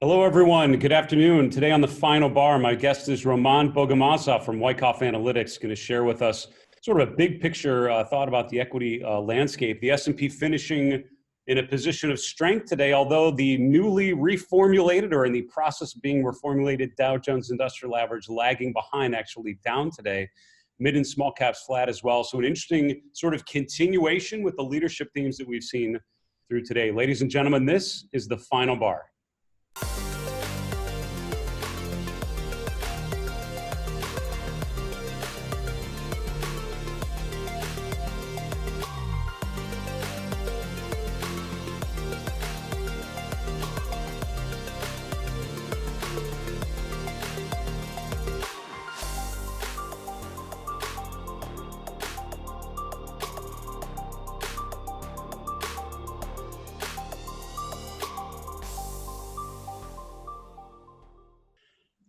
Hello, everyone. Good afternoon. Today on the final bar, my guest is Bogomazov from Wyckoff Analytics, going to share with us sort of a big picture thought about the equity landscape. The S&P finishing in a position of strength today, although the newly reformulated or in the process of being reformulated Dow Jones Industrial Average lagging behind, actually down today. Mid and small caps flat as well. So an interesting sort of continuation with the leadership themes that we've seen through today. Ladies and gentlemen, this is the final bar.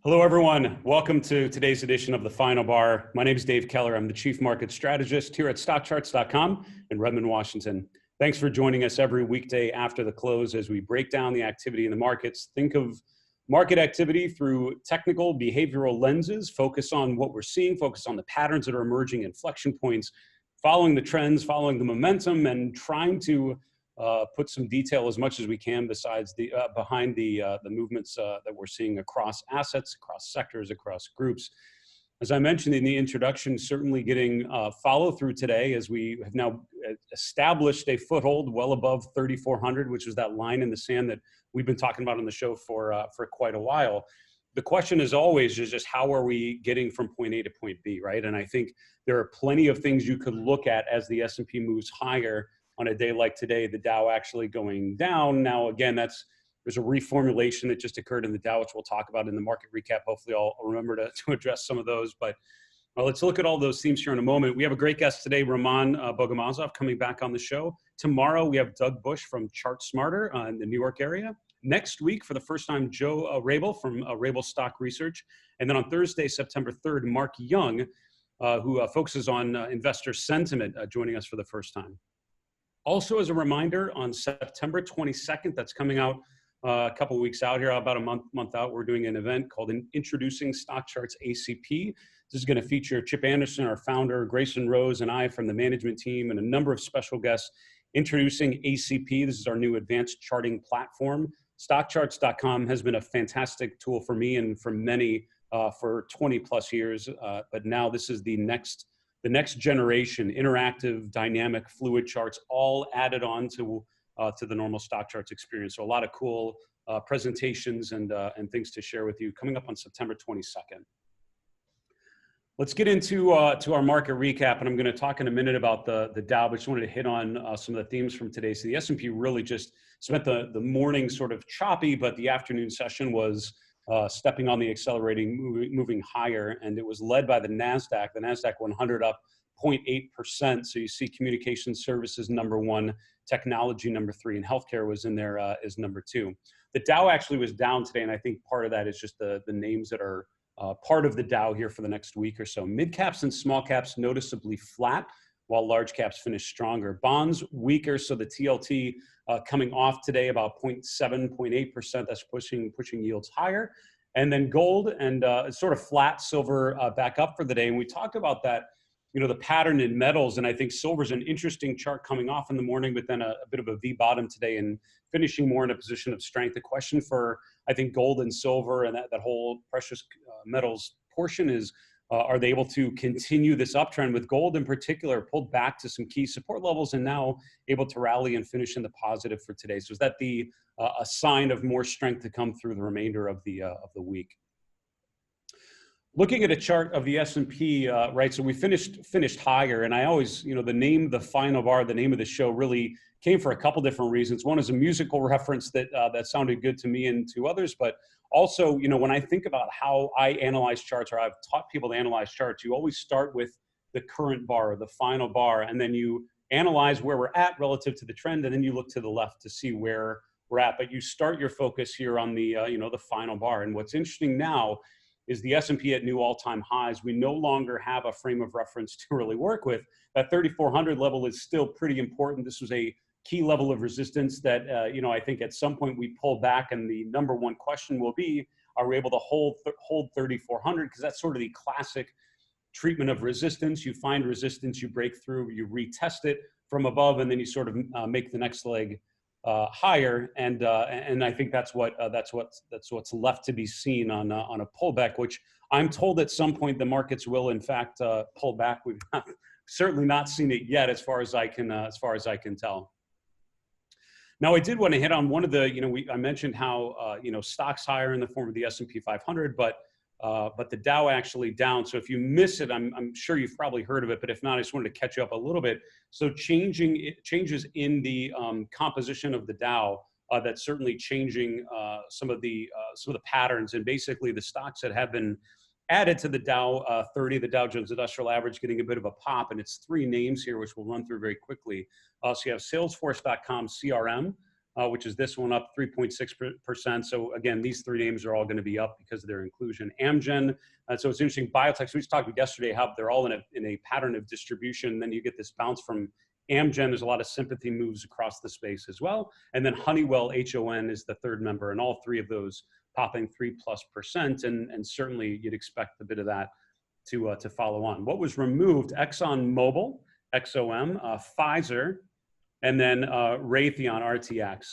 Hello, everyone. Welcome to today's edition of The Final Bar. My name is Dave Keller. I'm the Chief Market Strategist here at StockCharts.com in Redmond, Washington. Thanks for joining us every weekday after the close as we break down the activity in the markets. Think of market activity through technical, behavioral lenses, focus on what we're seeing, focus on the patterns that are emerging, inflection points, following the trends, following the momentum, and trying to put some detail as much as we can besides behind the movements that we're seeing across assets, across sectors, across groups. As I mentioned in the introduction, certainly getting follow through today as we have now established a foothold well above 3,400, which is that line in the sand that we've been talking about on the show for quite a while. The question is always just how are we getting from point A to point B, right? And I think there are plenty of things you could look at as the S&P moves higher. On a day like today, the Dow actually going down. Now, again, there's a reformulation that just occurred in the Dow, which we'll talk about in the market recap. Hopefully I'll remember to address some of those. But let's look at all those themes here in a moment. We have a great guest today, Bogomazov, coming back on the show. Tomorrow, we have Doug Bush from Chart Smarter in the New York area. Next week, for the first time, Joe Rabel from Rabel Stock Research. And then on Thursday, September 3rd, Mark Young, who focuses on investor sentiment, joining us for the first time. Also, as a reminder, on September 22nd, that's coming out a couple of weeks out here, about a month out, we're doing an event called Introducing StockCharts ACP. This is going to feature Chip Anderson, our founder, Grayson Rose, and I from the management team, and a number of special guests introducing ACP. This is our new advanced charting platform. StockCharts.com has been a fantastic tool for me and for many for 20 plus years, but now this is the next generation interactive, dynamic, fluid charts, all added on to the normal stock charts experience. So a lot of cool presentations and things to share with you coming up on September 22nd. Let's get into to our market recap, and I'm going to talk in a minute about the Dow, but just wanted to hit on some of the themes from today. So the S&P really just spent the morning sort of choppy, but the afternoon session was stepping on the accelerating, moving higher, and it was led by the NASDAQ. The NASDAQ 100 up 0.8%. So you see communication services number one, technology number three, and healthcare was in there as number two. The Dow actually was down today, and I think part of that is just the names that are part of the Dow here for the next week or so. Mid caps and small caps noticeably flat, while large caps finished stronger. Bonds weaker, so the TLT coming off today about 0.7, 0.8%. That's pushing yields higher. And then gold and it's sort of flat, silver back up for the day. And we talked about that, the pattern in metals. And I think silver's an interesting chart coming off in the morning, but then a bit of a V bottom today and finishing more in a position of strength. The question for, I think, gold and silver and that whole precious metals portion is, are they able to continue this uptrend, with gold in particular pulled back to some key support levels and now able to rally and finish in the positive for today? So is that a sign of more strength to come through the remainder of the week? Looking at a chart of the S&P, right? So we finished higher, and I always, the name, the final bar, the name of the show really came for a couple different reasons. One is a musical reference that sounded good to me and to others, but also, when I think about how I analyze charts, or I've taught people to analyze charts, you always start with the current bar, the final bar, and then you analyze where we're at relative to the trend, and then you look to the left to see where we're at. But you start your focus here on the, the final bar. And what's interesting now is the S&P at new all-time highs. We no longer have a frame of reference to really work with. That 3,400 level is still pretty important. This was a key level of resistance that, I think at some point we pull back, and the number one question will be, are we able to hold 3,400? Because that's sort of the classic treatment of resistance. You find resistance, you break through, you retest it from above, and then you sort of make the next leg higher. And I think that's what's left to be seen on a pullback, which I'm told at some point the markets will in fact pull back. We've certainly not seen it yet, as far as I can tell. Now, I did want to hit on one of the, I mentioned how, stocks higher in the form of the S&P 500, but the Dow actually down. So if you miss it, I'm sure you've probably heard of it, but if not, I just wanted to catch you up a little bit. So changes in the composition of the Dow, that's certainly changing some of the patterns, and basically the stocks that have been added to the Dow 30, the Dow Jones Industrial Average, getting a bit of a pop, and it's three names here, which we'll run through very quickly. So you have Salesforce.com CRM, which is this one, up 3.6%. So again, these three names are all going to be up because of their inclusion. Amgen, so it's interesting. Biotech, so we just talked about yesterday how they're all in a pattern of distribution. Then you get this bounce from Amgen. There's a lot of sympathy moves across the space as well. And then Honeywell, HON, is the third member, and all three of those popping 3+%, and certainly you'd expect a bit of that to follow on. What was removed? ExxonMobil, XOM, Pfizer, and then Raytheon, RTX.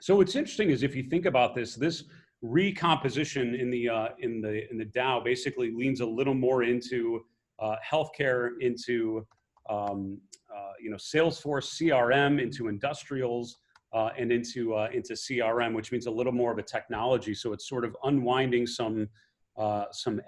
So what's interesting is, if you think about this recomposition in the Dow basically leans a little more into healthcare, into Salesforce CRM, into industrials, and into CRM, which means a little more of a technology. So it's sort of unwinding some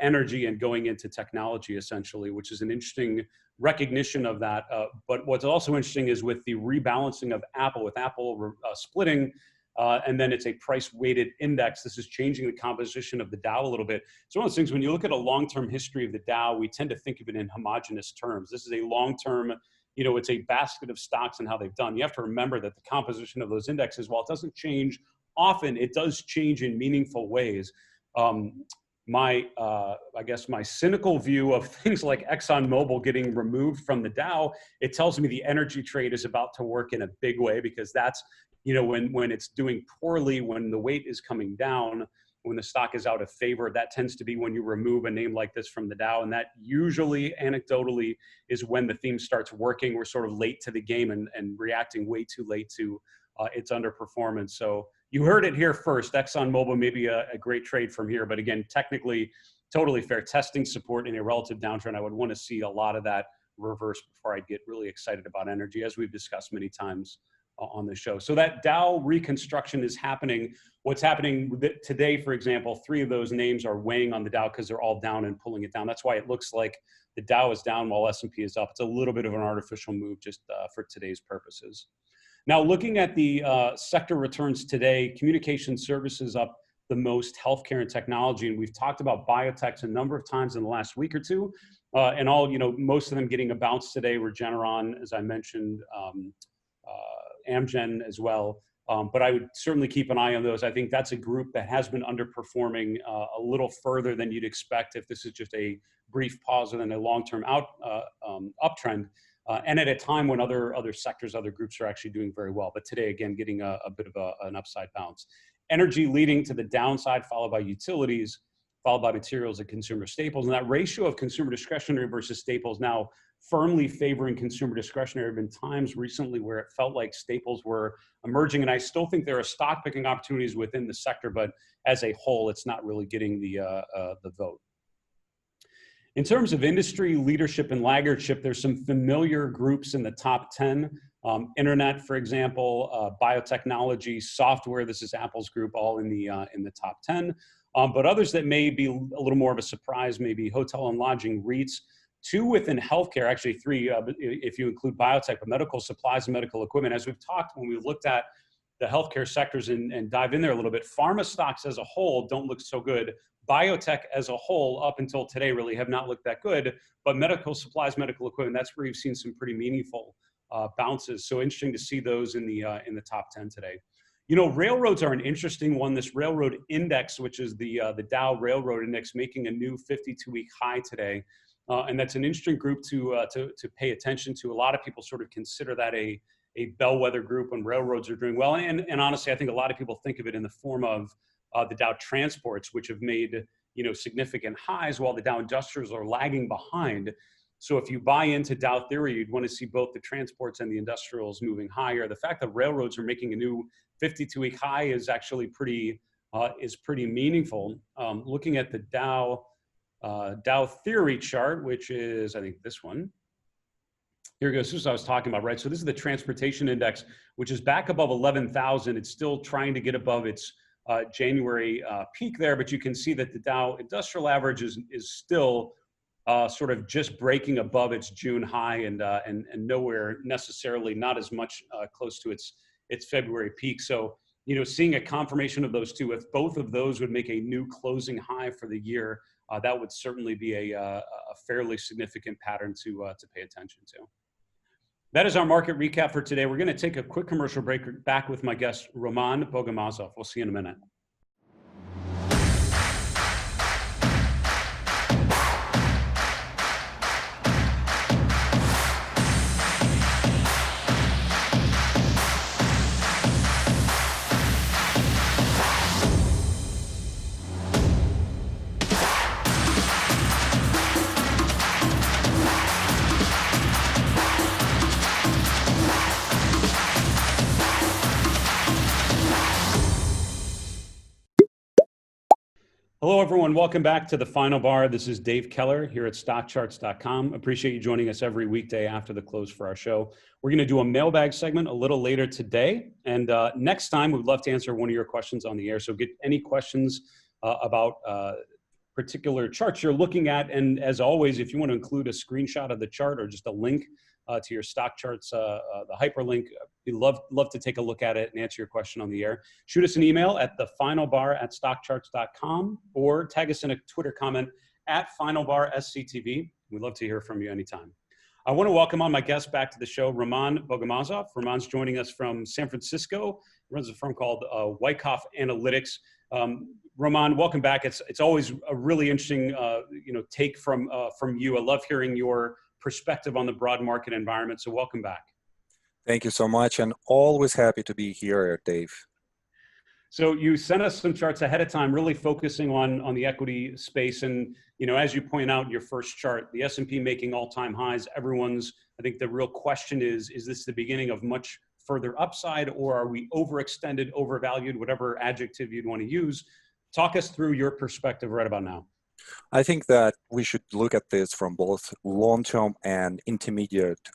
energy and going into technology, essentially, which is an interesting recognition of that. But what's also interesting is with the rebalancing of Apple, with Apple splitting, and then it's a price-weighted index. This is changing the composition of the Dow a little bit. It's one of those things, when you look at a long-term history of the Dow, we tend to think of it in homogeneous terms. This is a long-term, it's a basket of stocks and how they've done. You have to remember that the composition of those indexes, while it doesn't change often, it does change in meaningful ways. I guess my cynical view of things like ExxonMobil getting removed from the Dow, it tells me the energy trade is about to work in a big way, because that's, when it's doing poorly, when the weight is coming down, when the stock is out of favor, that tends to be when you remove a name like this from the Dow. And that usually, anecdotally, is when the theme starts working. We're sort of late to the game and reacting way too late to its underperformance. So you heard it here first. ExxonMobil may be a great trade from here, but again, technically, totally fair. Testing support in a relative downturn. I would want to see a lot of that reverse before I'd get really excited about energy, as we've discussed many times on the show. So that Dow reconstruction is happening. What's happening today, for example, three of those names are weighing on the Dow because they're all down and pulling it down. That's why it looks like the Dow is down while S&P is up. It's a little bit of an artificial move just for today's purposes. Now, looking at the sector returns today, communication services up the most, healthcare and technology, and we've talked about biotechs a number of times in the last week or two, and all, most of them getting a bounce today. Regeneron, as I mentioned, Amgen as well, but I would certainly keep an eye on those. I think that's a group that has been underperforming a little further than you'd expect if this is just a brief pause and then a long-term uptrend. And at a time when other sectors, other groups are actually doing very well. But today, again, getting a bit of an upside bounce. Energy leading to the downside, followed by utilities, followed by materials and consumer staples. And that ratio of consumer discretionary versus staples now firmly favoring consumer discretionary. There have been times recently where it felt like staples were emerging. And I still think there are stock picking opportunities within the sector, but as a whole, it's not really getting the vote. In terms of industry leadership and laggardship, there's some familiar groups in the top 10. Internet, for example, biotechnology, software. This is Apple's group, all in the top 10. But others that may be a little more of a surprise, maybe hotel and lodging, REITs. Two within healthcare, actually three, if you include biotech, but medical supplies and medical equipment. As we've talked, when we've looked at the healthcare sectors and dive in there a little bit, pharma stocks as a whole don't look so good. Biotech as a whole, up until today, really have not looked that good. But medical supplies, medical equipment, that's where you've seen some pretty meaningful bounces. So interesting to see those in the top 10 today. Railroads are an interesting one. This railroad index, which is the Dow Railroad Index, making a new 52-week high today. And that's an interesting group to pay attention to. A lot of people sort of consider that a a bellwether group when railroads are doing well. And honestly, I think a lot of people think of it in the form of the Dow transports, which have made significant highs while the Dow industrials are lagging behind. So if you buy into Dow theory, you'd want to see both the transports and the industrials moving higher. The fact that railroads are making a new 52-week high is actually pretty meaningful. Looking at the Dow theory chart, which is, I think, this one. Here goes. This is what I was talking about, right? So this is the transportation index, which is back above 11,000. It's still trying to get above its January peak there, but you can see that the Dow industrial average is still sort of just breaking above its June high and nowhere necessarily, not as much close to its February peak. So, seeing a confirmation of those two, if both of those would make a new closing high for the year, that would certainly be a fairly significant pattern to pay attention to. That is our market recap for today. We're going to take a quick commercial break, back with my guest, Roman Bogomazov. We'll see you in a minute. Hello, everyone. Welcome back to the Final Bar. This is Dave Keller here at StockCharts.com. Appreciate you joining us every weekday after the close for our show. We're going to do a mailbag segment a little later today. And next time, we'd love to answer one of your questions on the air. So get any questions about particular charts you're looking at. And as always, if you want to include a screenshot of the chart or just a link to your StockCharts, the hyperlink, we'd love to take a look at it and answer your question on the air. Shoot us an email at thefinalbar@stockcharts.com or tag us in a Twitter comment at finalbarsctv. We'd love to hear from you anytime. I want to welcome on my guest back to the show, Roman Bogomazov. Roman's joining us from San Francisco. He runs a firm called Wyckoff Analytics. Roman, welcome back. It's always a really interesting take from you. I love hearing your perspective on the broad market environment. So welcome back. Thank you so much, and always happy to be here, Dave. So you sent us some charts ahead of time, really focusing on the equity space. And as you point out in your first chart, the S&P making all-time highs. I think the real question is this the beginning of much further upside, or are we overextended, overvalued, whatever adjective you'd want to use? Talk us through your perspective right about now. I think that we should look at this from both long-term and intermediate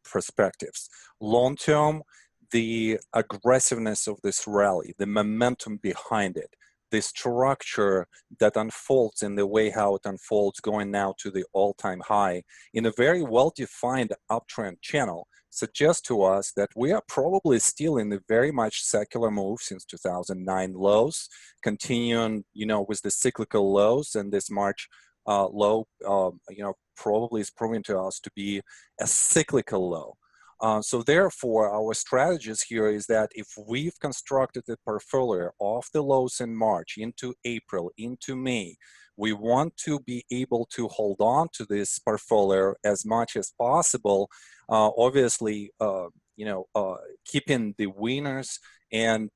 perspectives. Long-term, the aggressiveness of this rally, the momentum behind it, the structure that unfolds in the way how it unfolds going now to the all-time high in a very well-defined uptrend channel suggests to us that we are probably still in the very much secular move since 2009 lows, continuing, with the cyclical lows, and this March low, probably is proving to us to be a cyclical low. So therefore, our strategies here is that if we've constructed a portfolio off the lows in March into April, into May, we want to be able to hold on to this portfolio as much as possible. Obviously, keeping the winners and,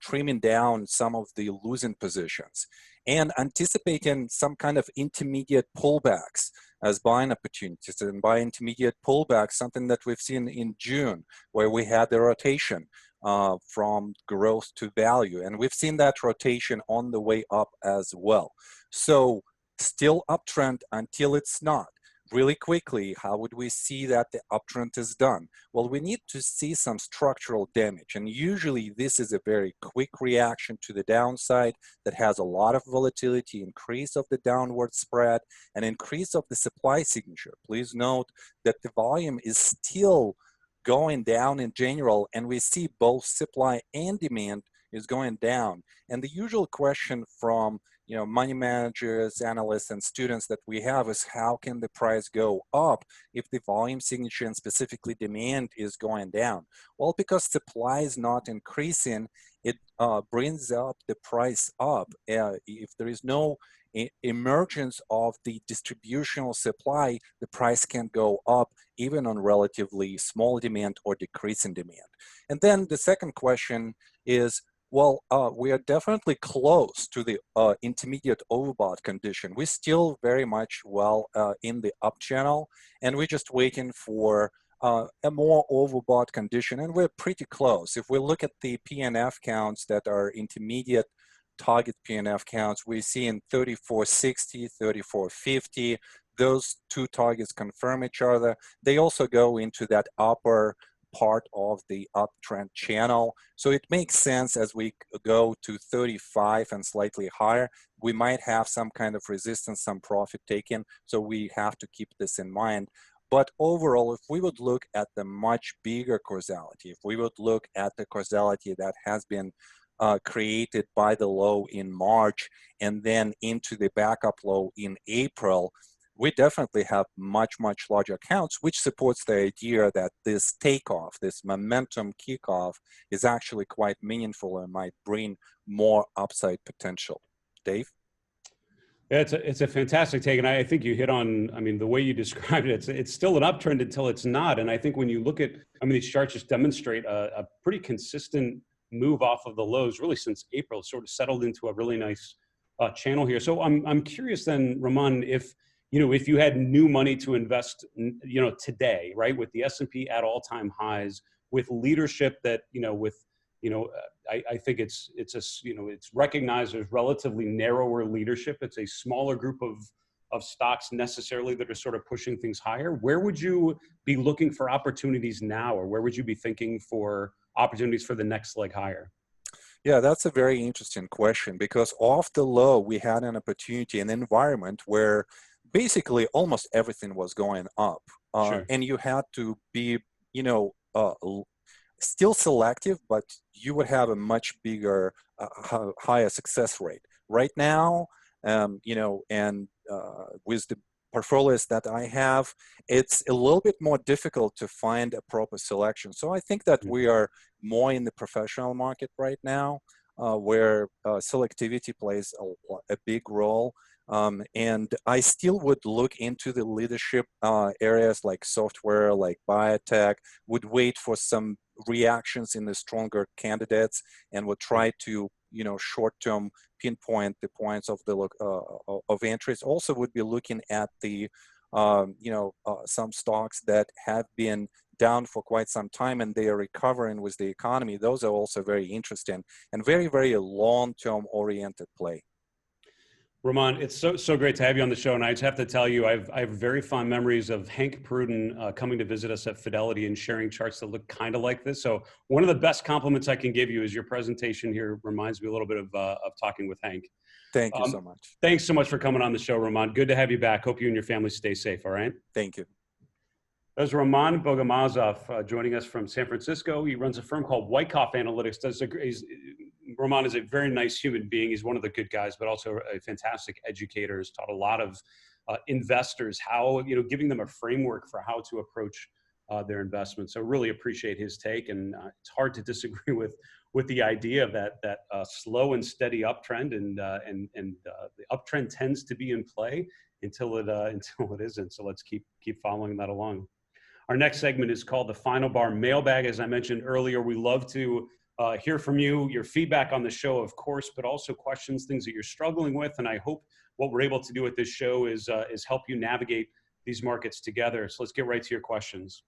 trimming down some of the losing positions and anticipating some kind of intermediate pullbacks as buying opportunities. And by intermediate pullbacks, something that we've seen in June, where we had the rotation from growth to value. And we've seen that rotation on the way up as well. So still uptrend until it's not. Really quickly, how would we see that the uptrend is done? Well, we need to see some structural damage. And usually this is a very quick reaction to the downside that has a lot of volatility, increase of the downward spread, and increase of the supply signature. Please note that the volume is still going down in general, and we see both supply and demand is going down. And the usual question from money managers, analysts, and students that we have is how can the price go up if the volume signature and specifically demand is going down? Well, because supply is not increasing, it brings up the price up. If there is no emergence of the distributional supply, the price can go up even on relatively small demand or decreasing demand. And then the second question is, well, we are definitely close to the intermediate overbought condition. We're still very much in the up channel, and we're just waiting for a more overbought condition, and we're pretty close. If we look at the PNF counts that are intermediate target PNF counts, we're seeing 3460, 3450. Those two targets confirm each other. They also go into that upper part of the uptrend channel. So it makes sense as we go to 35 and slightly higher, we might have some kind of resistance, some profit taken. So we have to keep this in mind. But overall, if we would look at the much bigger causality, if we would look at the causality that has been created by the low in March and then into the backup low in April, we definitely have much larger counts, which supports the idea that this takeoff, this momentum kickoff is actually quite meaningful and might bring more upside potential. Dave? Yeah, it's a fantastic take, and I think you hit on, I mean, the way you described it, it's still an uptrend until it's not. And I think when you look at, I mean, these charts just demonstrate a pretty consistent move off of the lows really since April, sort of settled into a really nice channel here. So I'm curious then, Roman, if you had new money to invest, today, right, with the S&P at all-time highs, with leadership that, I think it's recognized as relatively narrower leadership. It's a smaller group of stocks necessarily that are sort of pushing things higher. Where would you be looking for opportunities now, or where would you be thinking for opportunities for the next leg higher? Yeah, that's a very interesting question, because off the low, we had an opportunity, an environment where basically almost everything was going up. Sure. And you had to be, still selective, but you would have a much bigger, higher success rate. Right now, with the portfolios that I have, it's a little bit more difficult to find a proper selection. So I think that we are more in the professional market right now, where selectivity plays a big role. And I still would look into the leadership areas like software, like biotech, would wait for some reactions in the stronger candidates, and would try to, short-term pinpoint the points of the of interest. Also would be looking at the, some stocks that have been down for quite some time and they are recovering with the economy. Those are also very interesting and very, very long-term oriented play. Roman, it's so great to have you on the show. And I just have to tell you, I have very fond memories of Hank Pruden coming to visit us at Fidelity and sharing charts that look kind of like this. So one of the best compliments I can give you is your presentation here reminds me a little bit of talking with Hank. Thank you so much. Thanks so much for coming on the show, Roman. Good to have you back. Hope you and your family stay safe, all right? Thank you. That was Roman Bogomazov joining us from San Francisco. He runs a firm called Wyckoff Analytics. Roman is a very nice human being. He's one of the good guys, but also a fantastic educator. He's taught a lot of investors how, giving them a framework for how to approach their investments. So really appreciate his take. And it's hard to disagree with the idea of that slow and steady uptrend, and the uptrend tends to be in play until it isn't. So let's keep following that along. Our next segment is called the Final Bar Mailbag. As I mentioned earlier, we love to hear from you, your feedback on the show, of course, but also questions, things that you're struggling with. And I hope what we're able to do with this show is help you navigate these markets together. So let's get right to your questions.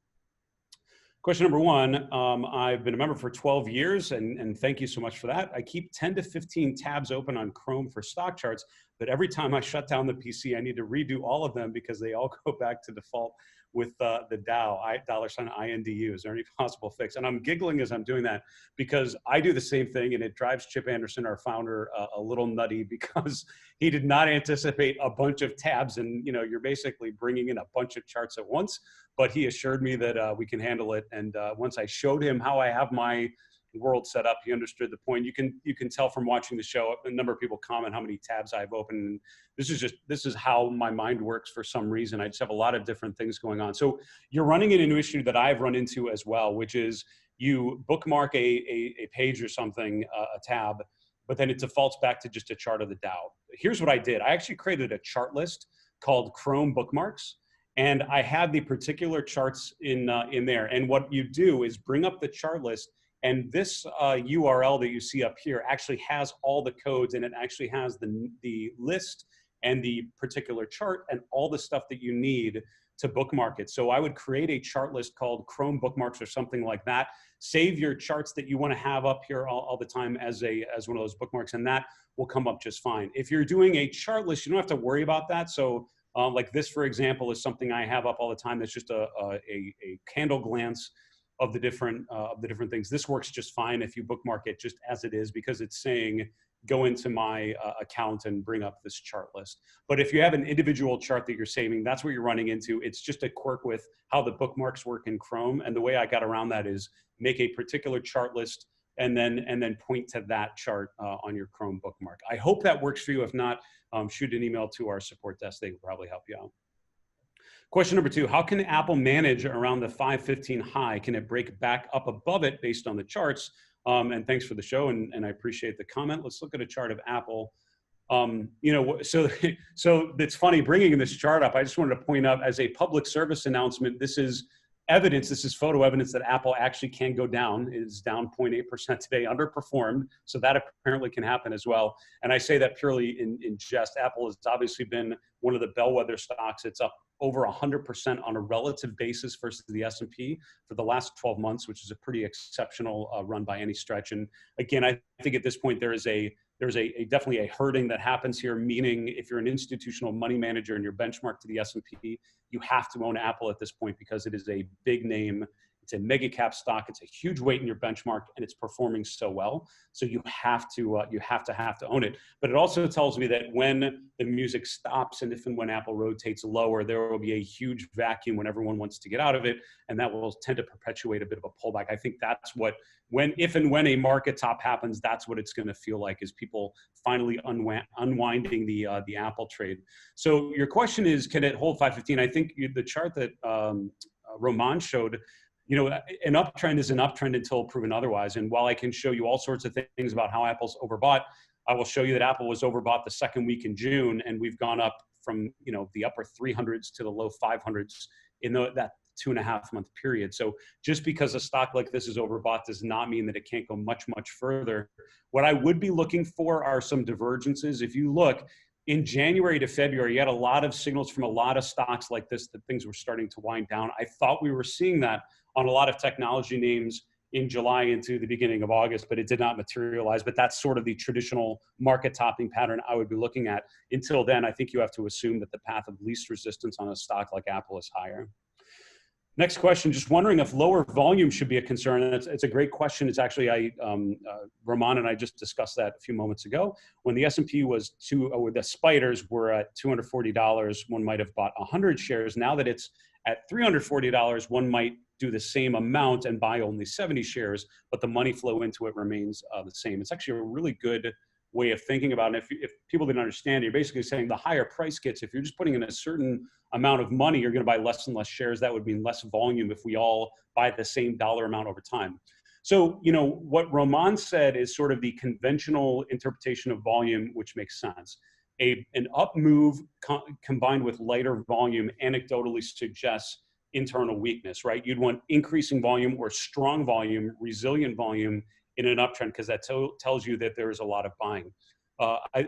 Question number one, I've been a member for 12 years, and thank you so much for that. I keep 10 to 15 tabs open on Chrome for StockCharts, but every time I shut down the PC, I need to redo all of them because they all go back to default with the Dow, $INDU. Is there any possible fix? And I'm giggling as I'm doing that because I do the same thing, and it drives Chip Anderson, our founder, a little nutty because he did not anticipate a bunch of tabs, and you're basically bringing in a bunch of charts at once. But he assured me that we can handle it, and once I showed him how I have my world set up, he understood the point. You can tell from watching the show, a number of people comment how many tabs I've opened. This is how my mind works for some reason. I just have a lot of different things going on. So you're running into an issue that I've run into as well, which is you bookmark a page or something, a tab, but then it defaults back to just a chart of the Dow. here's what I did. I actually created a chart list called Chrome Bookmarks, and I had the particular charts in there. And what you do is bring up the chart list, and this URL that you see up here actually has all the codes, and it actually has the list and the particular chart and all the stuff that you need to bookmark it. So I would create a chart list called Chrome Bookmarks or something like that. Save your charts that you want to have up here all the time as one of those bookmarks, and that will come up just fine. If you're doing a chart list, you don't have to worry about that. So like this, for example, is something I have up all the time. That's just a candle glance of the different things. This works just fine if you bookmark it just as it is, because it's saying go into my account and bring up this chart list. But if you have an individual chart that you're saving, that's what you're running into. It's just a quirk with how the bookmarks work in Chrome. And the way I got around that is make a particular chart list and then point to that chart on your Chrome bookmark. I hope that works for you. If not, shoot an email to our support desk. They can probably help you out. Question number 2, how can Apple manage around the 515 high? Can it break back up above it based on the charts? And thanks for the show, and I appreciate the comment. Let's look at a chart of Apple. So it's funny bringing this chart up. I just wanted to point out as a public service announcement, this is evidence, this is photo evidence that Apple actually can go down. It is down 0.8% today, underperformed. So that apparently can happen as well. And I say that purely in jest. Apple has obviously been one of the bellwether stocks. It's up over 100% on a relative basis versus the S&P for the last 12 months, which is a pretty exceptional run by any stretch. And again, I think at this point there's definitely a herding that happens here, meaning if you're an institutional money manager and you're benchmarked to the S&P, you have to own Apple at this point because it is a big name. It's a mega cap stock. It's a huge weight in your benchmark, and it's performing so well. So you have to own it. But it also tells me that when the music stops and if and when Apple rotates lower, there will be a huge vacuum when everyone wants to get out of it, and that will tend to perpetuate a bit of a pullback. I think that's what, if and when a market top happens, that's what it's going to feel like, is people finally unwinding the Apple trade. So your question is, can it hold 515? I think the chart that Roman showed, an uptrend is an uptrend until proven otherwise. And while I can show you all sorts of things about how Apple's overbought, I will show you that Apple was overbought the second week in June, and we've gone up from the upper 300s to the low 500s in that 2.5 month period. So just because a stock like this is overbought does not mean that it can't go much, much further. What I would be looking for are some divergences. If you look, in January to February, you had a lot of signals from a lot of stocks like this that things were starting to wind down. I thought we were seeing that on a lot of technology names in July into the beginning of August, but it did not materialize. But that's sort of the traditional market topping pattern I would be looking at. Until then, I think you have to assume that the path of least resistance on a stock like Apple is higher. Next question, just wondering if lower volume should be a concern. And it's a great question. It's actually, Roman and I just discussed that a few moments ago. When the S&P was the spiders were at $240, one might have bought 100 shares. Now that it's at $340, one might do the same amount and buy only 70 shares, but the money flow into it remains the same. It's actually a really good way of thinking about it. If people didn't understand, you're basically saying the higher price gets, if you're just putting in a certain amount of money, you're going to buy less and less shares. That would mean less volume if we all buy the same dollar amount over time. So, what Roman said is sort of the conventional interpretation of volume, which makes sense. An up move combined with lighter volume anecdotally suggests internal weakness, right? You'd want increasing volume or strong volume, resilient volume in an uptrend, because that tells you that there is a lot of buying.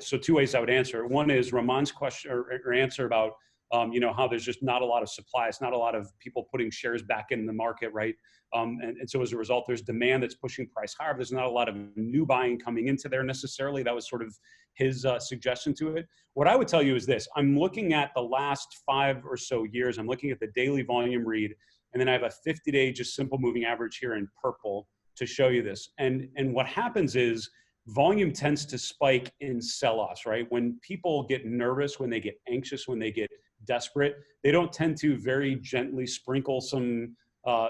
So 2 ways I would answer. One is Ramon's question or answer about how there's just not a lot of supply. It's not a lot of people putting shares back in the market, right? And so as a result, there's demand that's pushing price higher. There's not a lot of new buying coming into there necessarily. That was sort of his suggestion to it. What I would tell you is this. I'm looking at the last 5 or so years. I'm looking at the daily volume read, and then I have a 50-day just simple moving average here in purple to show you this. And what happens is volume tends to spike in sell-offs, right? When people get nervous, when they get anxious, when they get desperate, they don't tend to very gently sprinkle some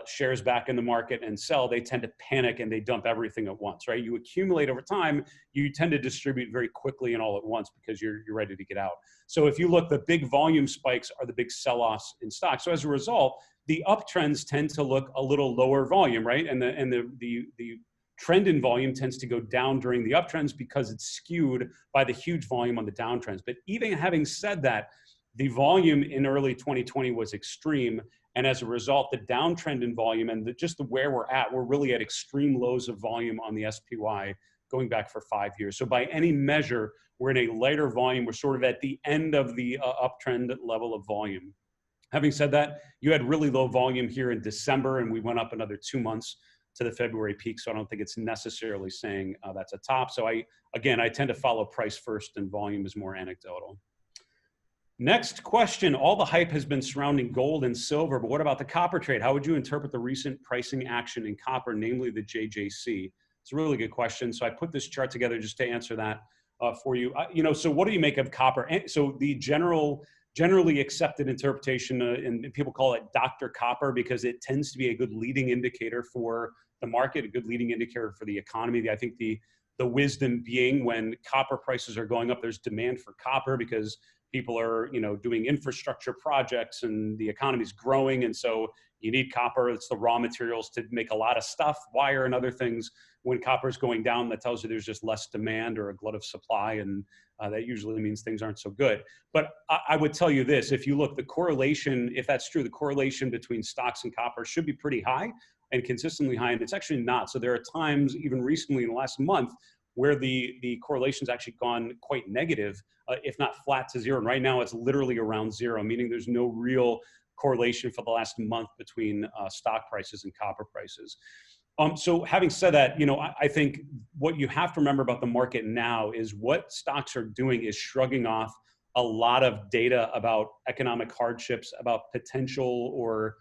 shares back in the market and sell. They tend to panic and they dump everything at once, right? You accumulate over time, you tend to distribute very quickly and all at once because you're ready to get out. So if you look, the big volume spikes are the big sell-offs in stocks. So as a result, the uptrends tend to look a little lower volume, right? And the trend in volume tends to go down during the uptrends because it's skewed by the huge volume on the downtrends. But even having said that, the volume in early 2020 was extreme. And as a result, the downtrend in volume and just where we're at, we're really at extreme lows of volume on the SPY going back for 5 years. So by any measure, we're in a lighter volume. We're sort of at the end of the uptrend level of volume. Having said that, you had really low volume here in December, and we went up another 2 months to the February peak. So I don't think it's necessarily saying that's a top. So I tend to follow price first, and volume is more anecdotal. Next question. All the hype has been surrounding gold and silver, but what about the copper trade? How would you interpret the recent pricing action in copper, namely the JJC? It's a really good question. So I put this chart together just to answer that for you. So what do you make of copper? So the generally accepted interpretation, and people call it Dr. Copper because it tends to be a good leading indicator for the market, a good leading indicator for the economy. I think the wisdom being when copper prices are going up, there's demand for copper because people are, doing infrastructure projects and the economy's growing. And so you need copper. It's the raw materials to make a lot of stuff, wire and other things. When copper is going down, that tells you there's just less demand or a glut of supply. And that usually means things aren't so good. But I would tell you this, if you look, the correlation, if that's true, the correlation between stocks and copper should be pretty high and consistently high. And it's actually not. So there are times, even recently in the last month, where the correlation's actually gone quite negative, if not flat to zero. And right now it's literally around zero, meaning there's no real correlation for the last month between stock prices and copper prices. So having said that, I think what you have to remember about the market now is what stocks are doing is shrugging off a lot of data about economic hardships, about potential or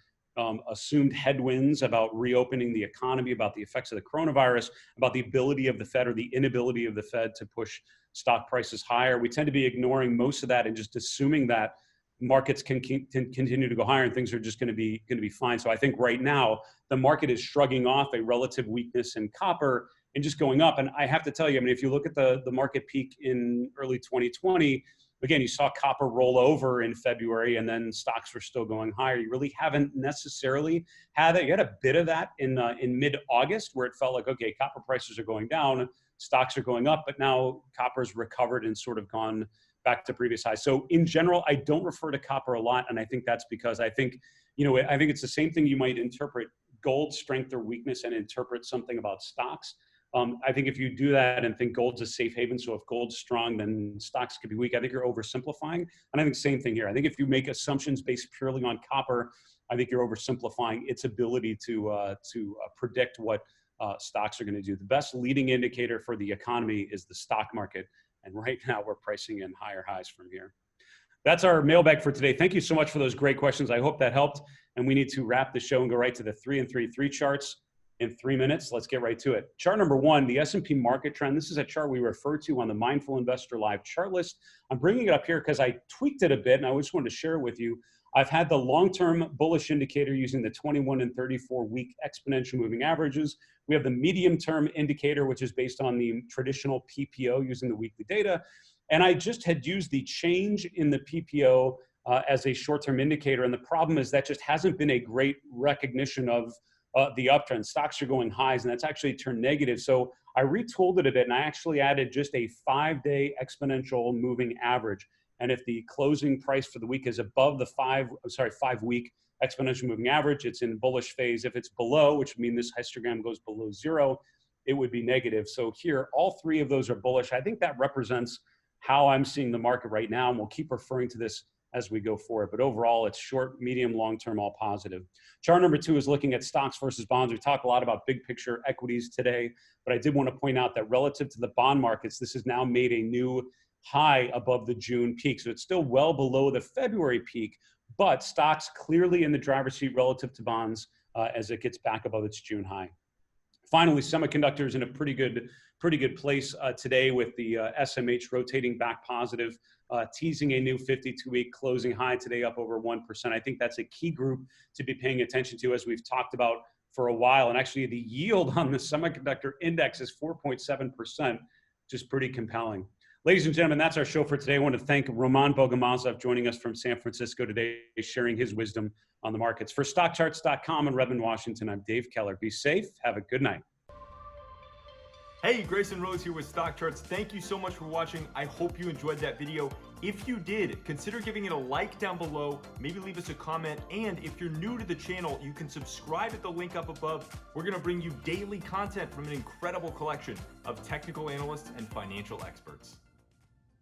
assumed headwinds, about reopening the economy, about the effects of the coronavirus, about the ability of the Fed or the inability of the Fed to push stock prices higher. We tend to be ignoring most of that and just assuming that markets can continue to go higher and things are just going to be fine. So I think right now the market is shrugging off a relative weakness in copper and just going up. And I have to tell you, if you look at the market peak in early 2020, again, you saw copper roll over in February and then stocks were still going higher. You really haven't necessarily had that. You had a bit of that in mid-August where it felt like, okay, copper prices are going down, stocks are going up, but now copper's recovered and sort of gone back to previous highs. So in general, I don't refer to copper a lot. And I think that's because I think it's the same thing you might interpret gold strength or weakness and interpret something about stocks. I think if you do that and think gold's a safe haven, so if gold's strong, then stocks could be weak, I think you're oversimplifying. And I think same thing here. I think if you make assumptions based purely on copper, I think you're oversimplifying its ability to predict what stocks are going to do. The best leading indicator for the economy is the stock market. And right now we're pricing in higher highs from here. That's our mailbag for today. Thank you so much for those great questions. I hope that helped. And we need to wrap the show and go right to the 3 and 3 charts in 3 minutes. Let's get right to it. Chart number 1, the S&P market trend. This is a chart we refer to on the Mindful Investor Live chart list. I'm bringing it up here because I tweaked it a bit and I just wanted to share it with you. I've had the long-term bullish indicator using the 21 and 34-week exponential moving averages. We have the medium-term indicator, which is based on the traditional PPO using the weekly data. And I just had used the change in the PPO as a short-term indicator. And the problem is that just hasn't been a great recognition of the uptrend. Stocks are going highs, and that's actually turned negative. So I retooled it a bit, and I actually added just a 5-day exponential moving average. And if the closing price for the week is above the 5-week exponential moving average, it's in bullish phase. If it's below, which would mean this histogram goes below zero, it would be negative. So here, all 3 of those are bullish. I think that represents how I'm seeing the market right now, and we'll keep referring to this as we go forward. But overall, it's short, medium, long-term, all positive. Chart number 2 is looking at stocks versus bonds. We talk a lot about big picture equities today, but I did want to point out that relative to the bond markets, this has now made a new high above the June peak. So it's still well below the February peak, but stocks clearly in the driver's seat relative to bonds as it gets back above its June high. Finally, semiconductors in a pretty good place today with the SMH rotating back positive, teasing a new 52-week closing high today up over 1%. I think that's a key group to be paying attention to as we've talked about for a while. And actually the yield on the semiconductor index is 4.7%, which is pretty compelling. Ladies and gentlemen, that's our show for today. I want to thank Roman Bogomazov joining us from San Francisco today, sharing his wisdom on the markets. For StockCharts.com in Redmond, Washington, I'm Dave Keller. Be safe. Have a good night. Hey, Grayson Rose here with StockCharts. Thank you so much for watching. I hope you enjoyed that video. If you did, consider giving it a like down below, maybe leave us a comment, and if you're new to the channel, you can subscribe at the link up above. We're gonna bring you daily content from an incredible collection of technical analysts and financial experts.